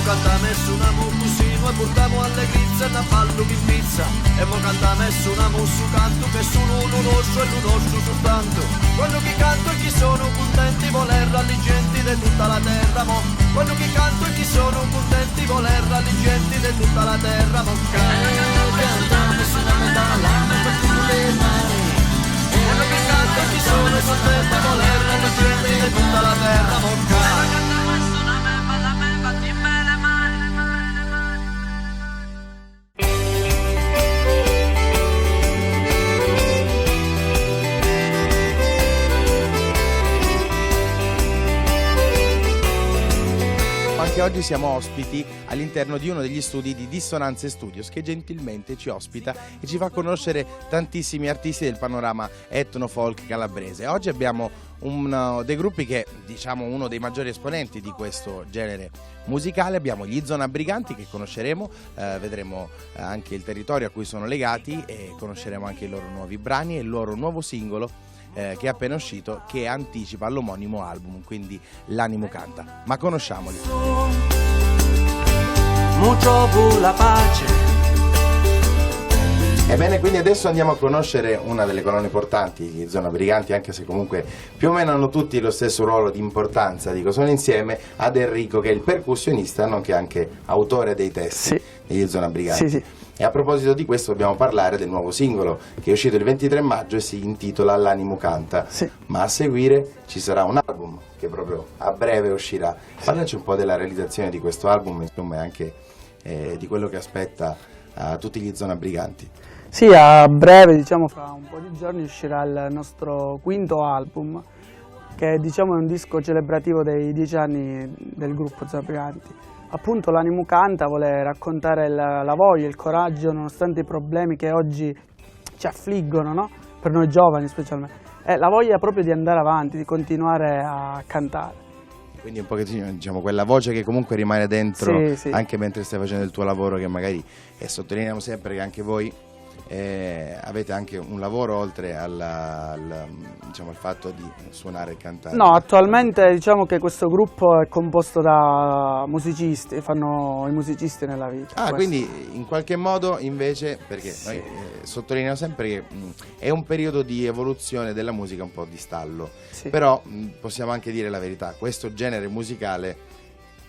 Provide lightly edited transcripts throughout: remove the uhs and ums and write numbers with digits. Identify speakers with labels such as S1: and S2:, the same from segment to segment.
S1: cantame su una musino e portamo alle grizze da ballo che pizza. E mo cantame su una mussu canto che sono l'unoscio e l'unoscio soltanto. Quello che canto e chi sono contenti voler alle genti di tutta la terra mo. Quello che canto e chi sono contenti voler alle genti di tutta la terra mo. Cantame su una medalla per tutte le mani. Quello che canto e chi sono contenti voler alle genti di tutta la terra mo.
S2: Anche oggi siamo ospiti all'interno di uno degli studi di Dissonanze Studios che gentilmente ci ospita e ci fa conoscere tantissimi artisti del panorama etno-folk calabrese. Oggi abbiamo uno dei gruppi che diciamo uno dei maggiori esponenti di questo genere musicale. Abbiamo gli Zona Briganti che conosceremo, vedremo anche il territorio a cui sono legati e conosceremo anche i loro nuovi brani e il loro nuovo singolo che è appena uscito, che anticipa l'omonimo album, quindi L'Animo Canta. Ma conosciamoli.
S1: La pace.
S2: Ebbene, quindi adesso andiamo a conoscere una delle colonne portanti, gli Zona Briganti, anche se comunque più o meno hanno tutti lo stesso ruolo di importanza. Dico, sono insieme ad Enrico, che è il percussionista, nonché anche autore dei testi degli Zona Briganti.
S3: Sì.
S2: E a proposito di questo dobbiamo parlare del nuovo singolo che è uscito il 23 maggio e si intitola L'Animo Canta.
S3: Sì.
S2: Ma a seguire ci sarà un album che proprio a breve uscirà. Parlaci un po' della realizzazione di questo album, insomma, e anche di quello che aspetta a tutti gli Zona Briganti.
S3: Sì, a breve, diciamo fra un po' di giorni, uscirà il nostro quinto album, che diciamo è un disco celebrativo dei 10 anni del gruppo Zona Briganti. Appunto L'Animo Canta vuole raccontare la voglia, il coraggio nonostante i problemi che oggi ci affliggono, no? Per noi giovani specialmente, è la voglia proprio di andare avanti, di continuare a cantare.
S2: Quindi un pochettino, diciamo, quella voce che comunque rimane dentro anche mentre stai facendo il tuo lavoro, che magari, e sottolineiamo sempre che anche voi avete anche un lavoro oltre diciamo, al fatto di suonare e cantare.
S3: No, attualmente diciamo che questo gruppo è composto da musicisti, fanno i musicisti nella vita.
S2: Ah, quindi in qualche modo invece, perché noi sottolineiamo sempre che è un periodo di evoluzione della musica un po' di stallo, però possiamo anche dire la verità, questo genere musicale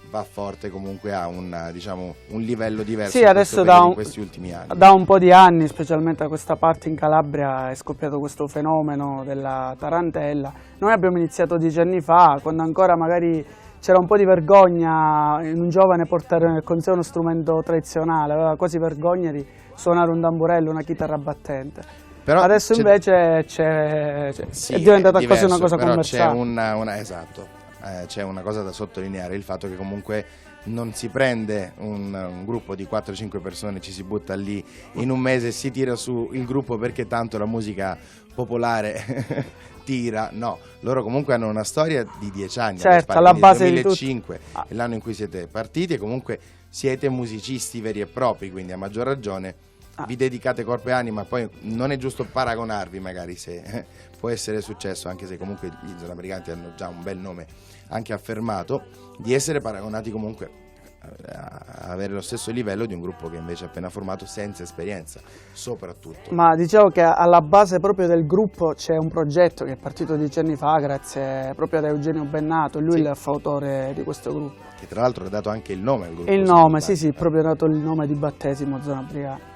S2: va forte, comunque ha diciamo, un livello diverso
S3: adesso
S2: in questi ultimi anni.
S3: Da un po' di anni, specialmente da questa parte in Calabria, è scoppiato questo fenomeno della tarantella. Noi abbiamo iniziato 10 anni fa, quando ancora magari c'era un po' di vergogna in un giovane portare con sé uno strumento tradizionale, aveva quasi vergogna di suonare un tamburello, una chitarra battente. Però adesso invece è diventata quasi una cosa commerciale.
S2: Esatto. C'è una cosa da sottolineare, il fatto che comunque non si prende un gruppo di 4-5 persone, ci si butta lì in un mese e si tira su il gruppo perché tanto la musica popolare tira. No, loro comunque hanno una storia di 10 anni,
S3: alla base
S2: del 2005 è l'anno in cui siete partiti e comunque siete musicisti veri e propri, quindi a maggior ragione vi dedicate corpo e anima. Poi non è giusto paragonarvi, magari, se può essere successo, anche se comunque gli Zona Briganti hanno già un bel nome anche affermato, di essere paragonati comunque a avere lo stesso livello di un gruppo che invece è appena formato, senza esperienza soprattutto.
S3: Ma diciamo che alla base proprio del gruppo c'è un progetto che è partito 10 anni fa grazie proprio ad Eugenio Bennato, lui è il fautore di questo gruppo.
S2: Che tra l'altro ha dato anche il nome al gruppo.
S3: Il nome, proprio dato il nome di battesimo Zona Briganti.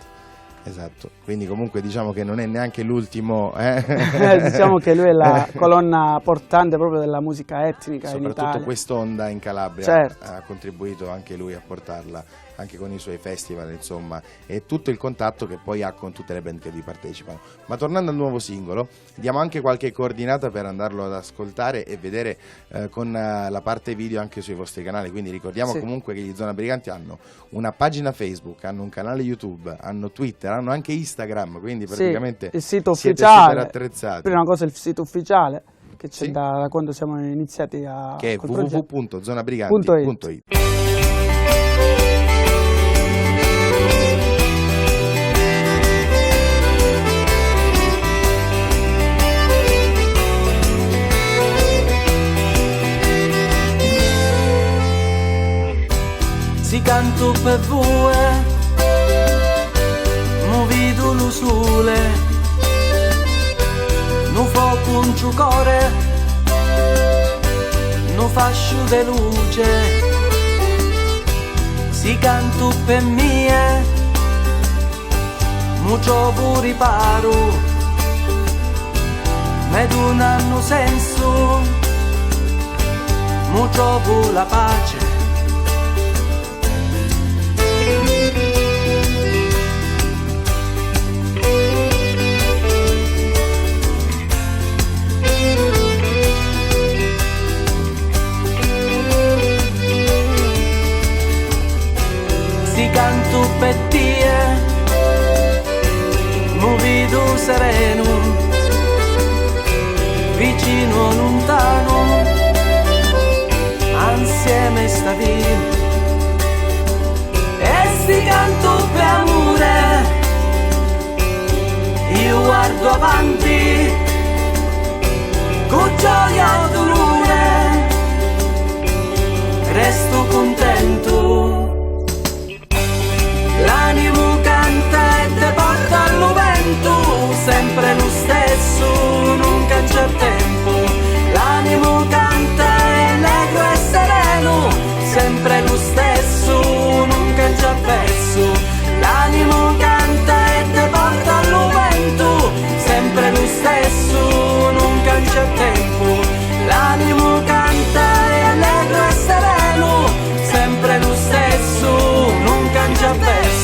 S2: Esatto, quindi comunque diciamo che non è neanche l'ultimo.
S3: Diciamo che lui è la colonna portante proprio della musica etnica in Italia.
S2: Soprattutto quest'onda in Calabria ha contribuito anche lui a portarla, anche con i suoi festival, insomma, e tutto il contatto che poi ha con tutte le band che vi partecipano. Ma tornando al nuovo singolo, diamo anche qualche coordinata per andarlo ad ascoltare e vedere con la parte video anche sui vostri canali. Quindi ricordiamo comunque che gli Zona Briganti hanno una pagina Facebook, hanno un canale YouTube, hanno Twitter, hanno anche Instagram, quindi praticamente
S3: il sito
S2: siete
S3: ufficiale,
S2: super attrezzati.
S3: Prima cosa il sito ufficiale che c'è da quando siamo iniziati
S2: che è www.zonabriganti.it.
S4: si canto per voi, mu vedo lo sole, nu fuoco un ciucore, nu fascio de luce, si canto per mie, mu trovo riparo, me donano senso, mu trovo la pace. Si canto per te, mu vedo sereno, vicino lontano, insieme sta via. E si canto per amore, io guardo avanti, con gioia e dolore, resto contento. L'animo canta e te porta al vento, sempre lo stesso, non cangia il tempo. L'animo canta e allegro e sereno, sempre lo stesso, non cangia il verso. L'animo canta e te porta al vento, sempre lo stesso, non cangia il tempo. L'animo canta e allegro e sereno, sempre lo stesso, non cangia il verso.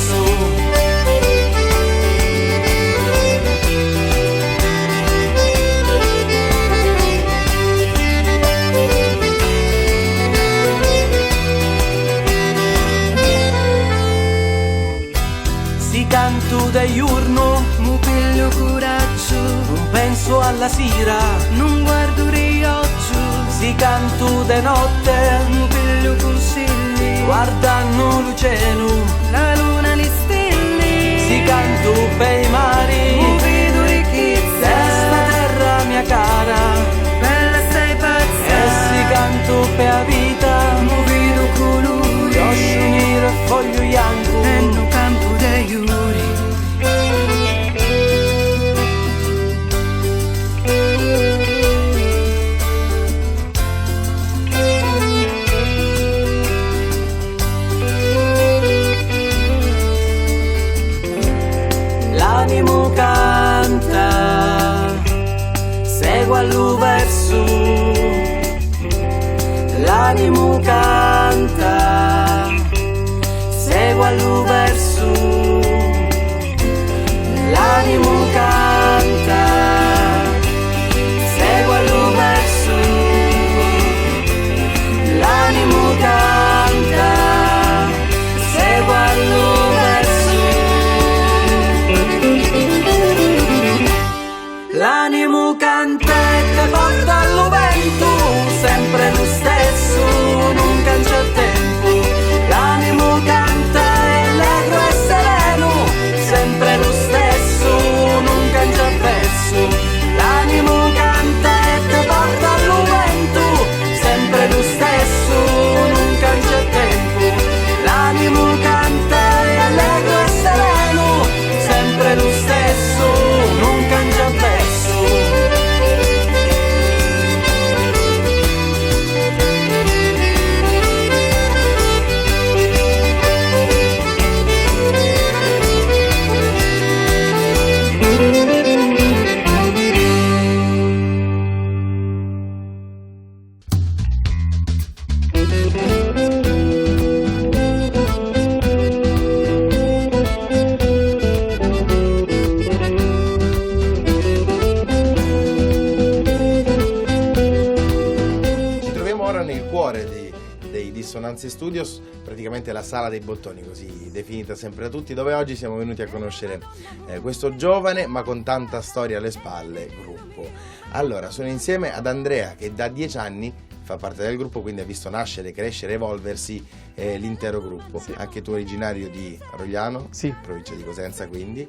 S4: Si canto da giorno,
S5: mu piglio coraggio,
S4: non penso alla sera.
S5: non guardo rioggio,
S4: Si canto da notte,
S5: mu piglio consigli,
S4: guardando l'oceano.
S5: la luna e le stelle.
S4: Si canto per i mari,
S5: mu vedo ricchezza,
S4: questa terra mia cara.
S5: bella stai pazza.
S4: E si canto per la vita,
S5: mu vedo colori,
S4: roscio nero e foglio bianco.
S5: e no campo dei ori.
S4: L'animo canta, segue allo verso. L'animo canta, segue allo verso. L'animo canta, segue allo verso. L'animo canta, segue allo verso. L'animo canta e te porta al vento, sempre lo stesso, non cangia il tempo. L'animo canta e allegro e sereno, sempre lo stesso, non cangia il verso. L'animo canta e te porta al vento, sempre lo stesso, non cangia il tempo. L'animo canta e allegro e sereno, sempre lo stesso, non cangia il verso.
S2: dei Dissonanze Studios, praticamente la sala dei bottoni, così definita sempre da tutti, dove oggi siamo venuti a conoscere questo giovane ma con tanta storia alle spalle gruppo. Allora, sono insieme ad Andrea, che da 10 anni fa parte del gruppo, quindi ha visto nascere, crescere, evolversi l'intero gruppo. Sì. Anche tu originario di Rogliano,
S3: sì,
S2: provincia di Cosenza, quindi.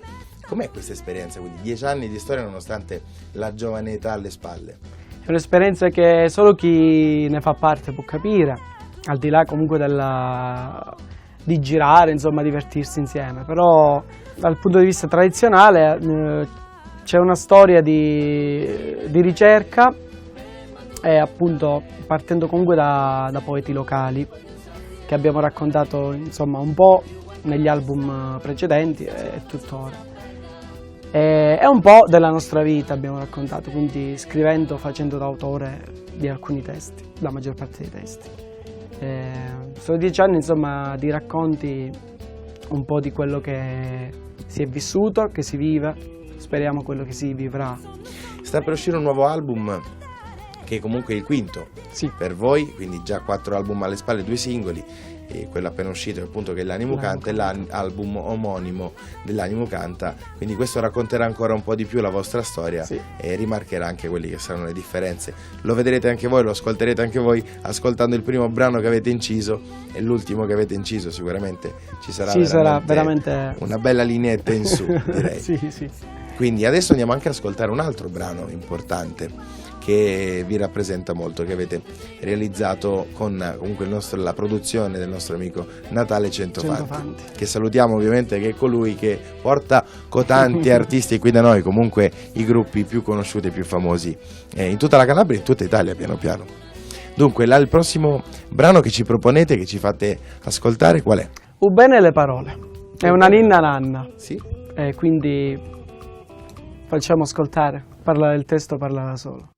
S2: Com'è questa esperienza? Quindi 10 anni di storia nonostante la giovane età alle spalle.
S3: È un'esperienza che solo chi ne fa parte può capire, al di là comunque di girare, insomma divertirsi insieme, però dal punto di vista tradizionale c'è una storia di ricerca e appunto partendo comunque da poeti locali che abbiamo raccontato insomma un po' negli album precedenti e tuttora. È un po' della nostra vita abbiamo raccontato, quindi scrivendo, facendo da autore di alcuni testi, la maggior parte dei testi. Sono 10 anni insomma di racconti un po' di quello che si è vissuto, che si vive, speriamo quello che si vivrà.
S2: Sta per uscire un nuovo album che comunque è il quinto
S3: Sì.
S2: per voi, quindi già 4 album alle spalle, 2 singoli, e quello appena uscito appunto che è L'Animo Canta, e l'album omonimo dell'Animo Canta, quindi questo racconterà ancora un po' di più la vostra storia,
S3: Sì.
S2: e rimarcherà anche quelli che saranno le differenze. Lo vedrete anche voi, lo ascolterete anche voi ascoltando il primo brano che avete inciso e l'ultimo che avete inciso, sicuramente ci sarà,
S3: Sì, sarà veramente
S2: una bella lineetta in su, direi.
S3: Sì, sì.
S2: Quindi adesso andiamo anche ad ascoltare un altro brano importante che vi rappresenta molto, che avete realizzato con comunque la produzione del nostro amico Natale Centofanti, che salutiamo ovviamente, che è colui che porta cotanti artisti qui da noi, comunque i gruppi più conosciuti e più famosi in tutta la Calabria e in tutta Italia piano piano. Dunque il prossimo brano che ci proponete, che ci fate ascoltare, qual è?
S3: Bene le parole, è una ninna nanna,
S2: Sì?
S3: quindi facciamo ascoltare, il testo parla da solo.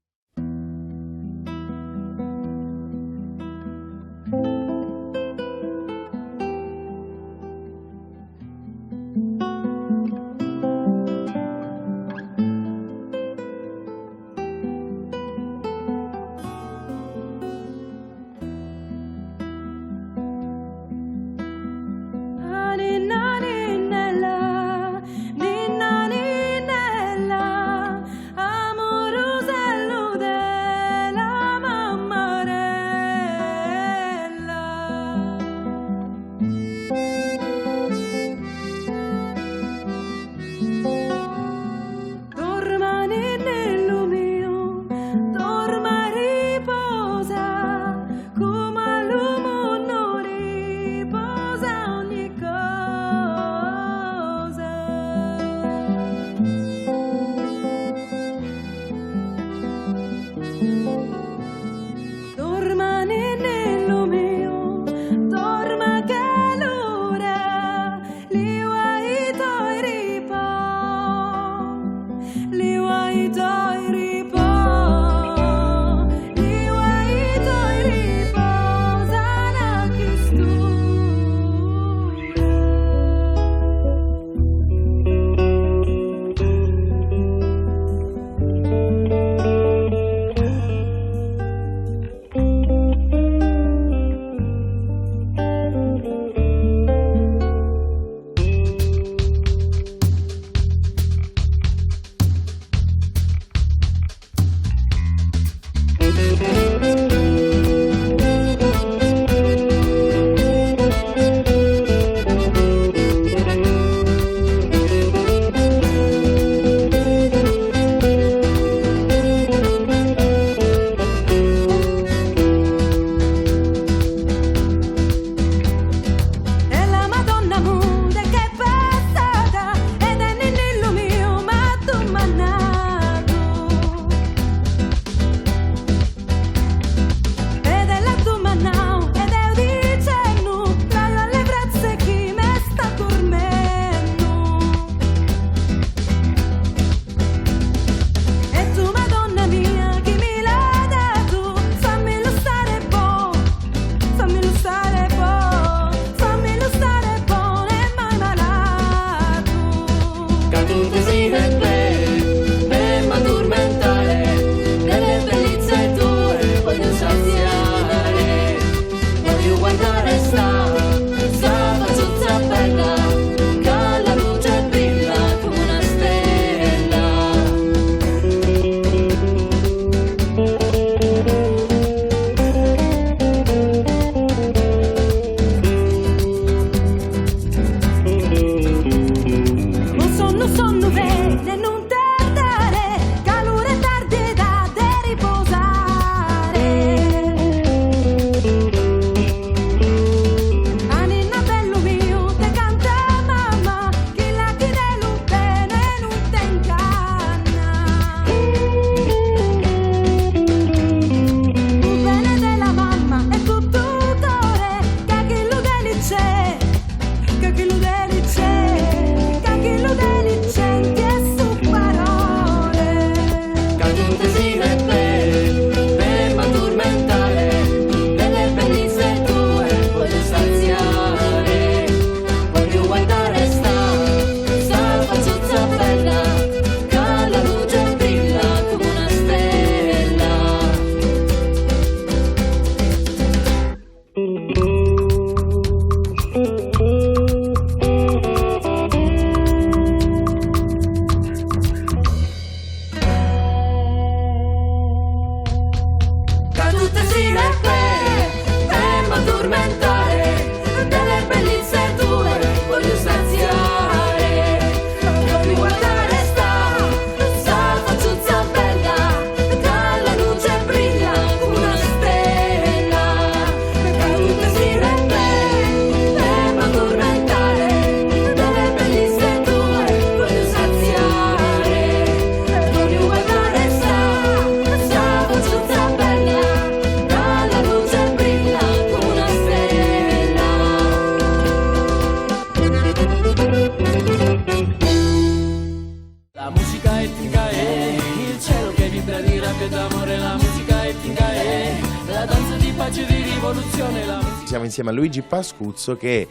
S2: insieme a Luigi Pascuzzo che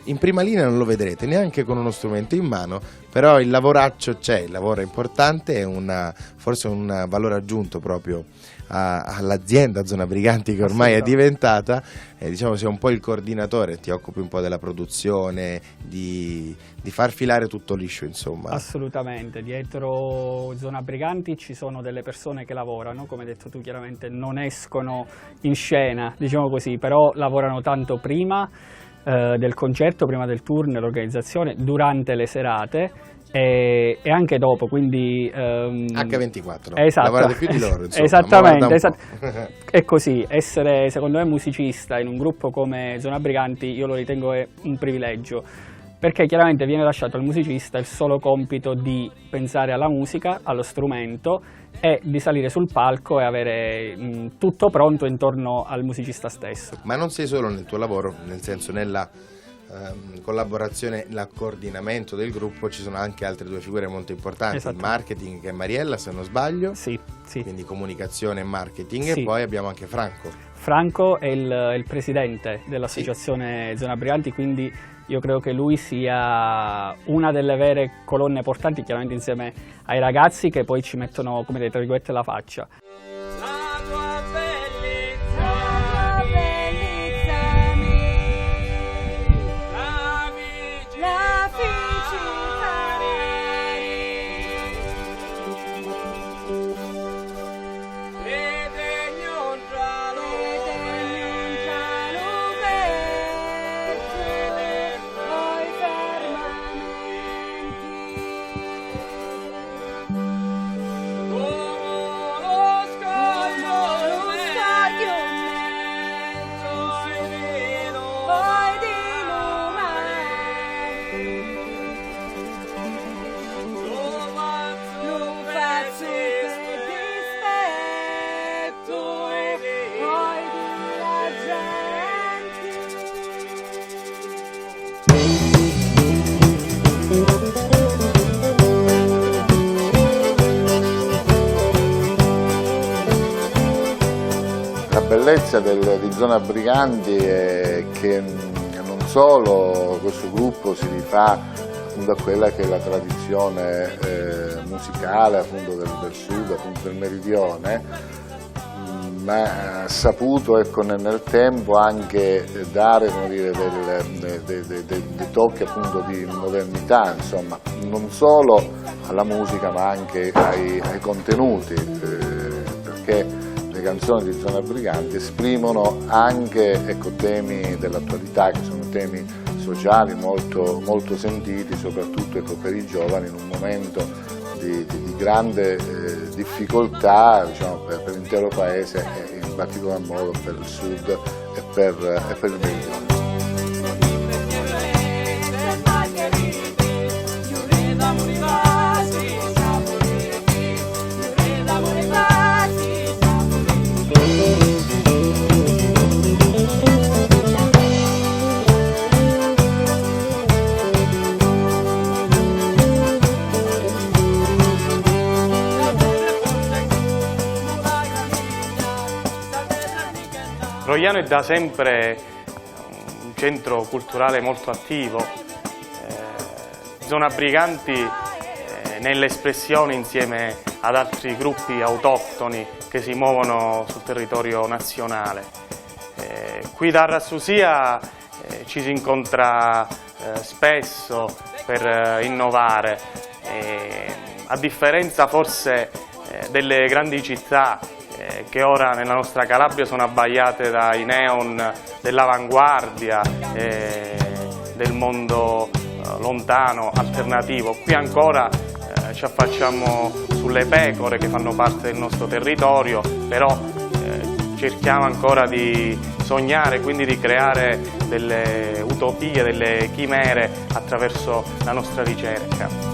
S2: in prima linea non lo vedrete neanche con uno strumento in mano, però il lavoraccio c'è, il lavoro è importante, è forse un valore aggiunto proprio all'azienda Zona Briganti, che ormai è diventata, diciamo, sei un po' il coordinatore, ti occupi un po' della produzione, di far filare tutto liscio, insomma.
S6: Assolutamente, dietro Zona Briganti ci sono delle persone che lavorano, come hai detto tu, chiaramente non escono in scena, diciamo così, però lavorano tanto prima del concerto, prima del tour, nell'organizzazione, durante le serate e anche dopo, quindi
S2: H24,
S6: esatto,
S2: lavorate più di loro, insomma.
S6: Esattamente, è così, essere secondo me musicista in un gruppo come Zona Briganti io lo ritengo è un privilegio, perché chiaramente viene lasciato al musicista il solo compito di pensare alla musica, allo strumento e di salire sul palco e avere tutto pronto intorno al musicista stesso.
S2: Ma non sei solo nel tuo lavoro, nel senso nella collaborazione, il coordinamento del gruppo, ci sono anche altre due figure molto importanti, il marketing, che è Mariella, se non sbaglio,
S6: sì.
S2: Quindi comunicazione e marketing,
S6: Sì.
S2: e poi abbiamo anche Franco.
S6: Franco è il presidente dell'associazione Zona Briganti, quindi io credo che lui sia una delle vere colonne portanti, chiaramente insieme ai ragazzi che poi ci mettono, come dite, tra virgolette, la faccia.
S7: La bellezza di Zona Briganti è che non solo questo gruppo si rifà appunto a quella che è la tradizione musicale appunto del sud, appunto del meridione, ma ha saputo, ecco, nel tempo anche dare, come dire, dei tocchi appunto di modernità, insomma, non solo alla musica ma anche ai contenuti, perché le canzoni di Zona Briganti esprimono anche, ecco, temi dell'attualità, che sono temi sociali molto, molto sentiti, soprattutto, ecco, per i giovani in un momento di grande difficoltà, diciamo, per l'intero paese e in particolar modo per il sud e per il meridione.
S8: Rogliano è da sempre un centro culturale molto attivo. Zona Briganti nell'espressione insieme ad altri gruppi autoctoni che si muovono sul territorio nazionale. Qui da Arrassusia ci si incontra spesso per innovare, a differenza forse delle grandi città che ora nella nostra Calabria sono abbagliate dai neon dell'avanguardia, del mondo lontano, alternativo. Qui ancora ci affacciamo sulle pecore che fanno parte del nostro territorio, però cerchiamo ancora di sognare, quindi di creare delle utopie, delle chimere attraverso la nostra ricerca.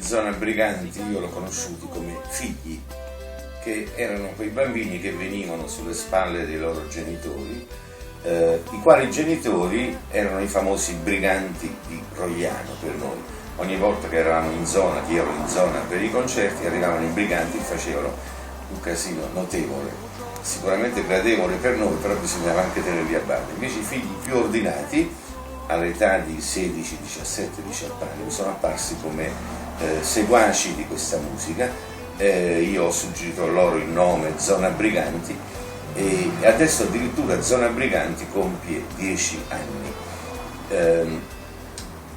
S9: Zona Briganti io l'ho conosciuti come figli, che erano quei bambini che venivano sulle spalle dei loro genitori, i quali genitori erano i famosi briganti di Rogliano per noi. Ogni volta che eravamo in zona, che io ero in zona per i concerti, arrivavano i briganti e facevano un casino notevole, sicuramente gradevole per noi, però bisognava anche tenerli a bada. Invece i figli più ordinati, all'età di 16, 17, 18 anni, mi sono apparsi come seguaci di questa musica. Io ho suggerito loro il nome Zona Briganti e adesso addirittura Zona Briganti compie 10 anni.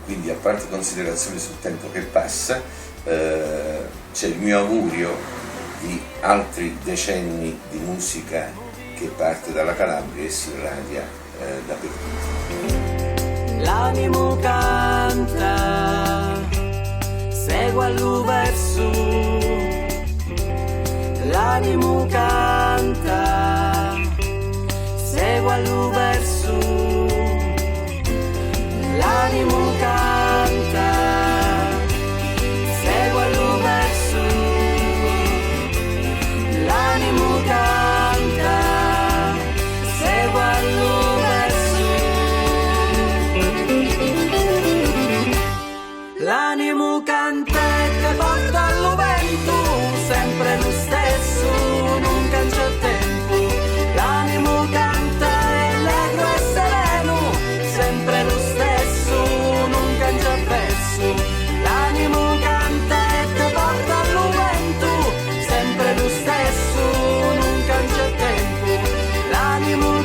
S9: Quindi, a parte considerazioni sul tempo che passa, c'è il mio augurio di altri decenni di musica che parte dalla Calabria e si irradia dappertutto.
S4: L'animo canta, segue all'verso, l'animo canta, segue all'verso, l'animo canta, segue all'verso, l'animo canta, segue all'verso, l'animo canta e te porta all'vento, sempre lo stesso, non cangia il tempo, l'animo canta e allegro e sereno, sempre lo stesso, non cangia il verso, l'animo canta e te porta all'vento, sempre lo stesso, non cangia il tempo, l'animo